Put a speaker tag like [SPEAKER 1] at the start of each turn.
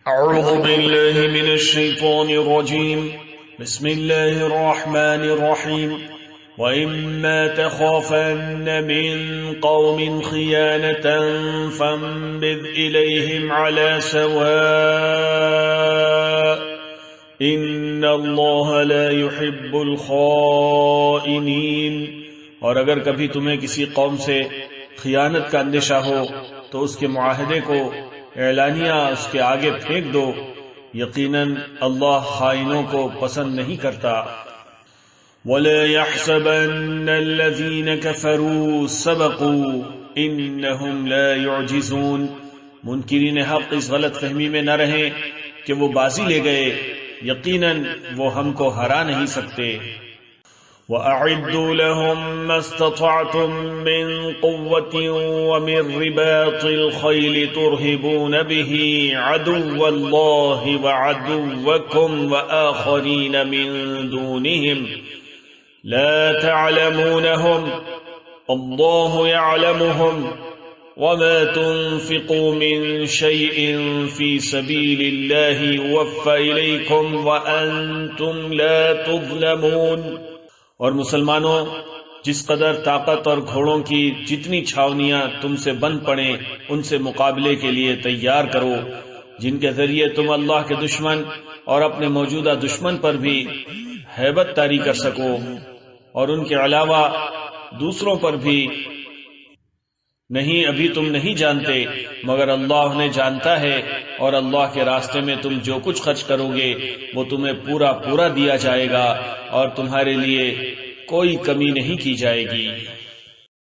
[SPEAKER 1] أعوذ بالله من الشيطان الرجيم. بسم الله الرحمن الرحيم. وإما تخافن من قوم خيانة فانبذ إليهم على سواء إن الله لا يحب الخائنين. اور اگر کبھی تمہیں کسی قوم سے خیانت کا اندیشہ ہو تو اس کے معاہدے کو اعلانیہ اس کے آگے پھینک دو، یقیناً اللہ خائنوں کو پسند نہیں کرتا۔ وَلَا يَحْسَبَنَّ الَّذِينَ كَفَرُوا سَبَقُوا إِنَّهُمْ لَا يُعْجِزُونَ. منکرین حق اس غلط فہمی میں نہ رہیں کہ وہ بازی لے گئے، یقیناً وہ ہم کو ہرا نہیں سکتے۔ وَأَعِدُّوا لَهُم مَّا اسْتَطَعْتُم مِّن قُوَّةٍ وَمِن رِّبَاطِ الْخَيْلِ تُرْهِبُونَ بِهِ عَدُوَّ اللَّهِ وَعَدُوَّكُمْ وَآخَرِينَ مِن دُونِهِمْ لَا تَعْلَمُونَهُمْ اللَّهُ يَعْلَمُهُمْ وَمَا تُنفِقُوا مِن شَيْءٍ فِي سَبِيلِ اللَّهِ يُوَفَّ إِلَيْكُمْ وَأَنتُمْ لَا تُظْلَمُونَ. اور مسلمانوں، جس قدر طاقت اور گھوڑوں کی جتنی چھاونیاں تم سے بند پڑیں ان سے مقابلے کے لیے تیار کرو، جن کے ذریعے تم اللہ کے دشمن اور اپنے موجودہ دشمن پر بھی ہیبت طاری کر سکو، اور ان کے علاوہ دوسروں پر بھی نہیں، ابھی تم نہیں جانتے مگر اللہ انہیں جانتا ہے، اور اللہ کے راستے میں تم جو کچھ خرچ کرو گے وہ تمہیں پورا دیا جائے گا، اور تمہارے لیے کوئی کمی نہیں کی جائے گی۔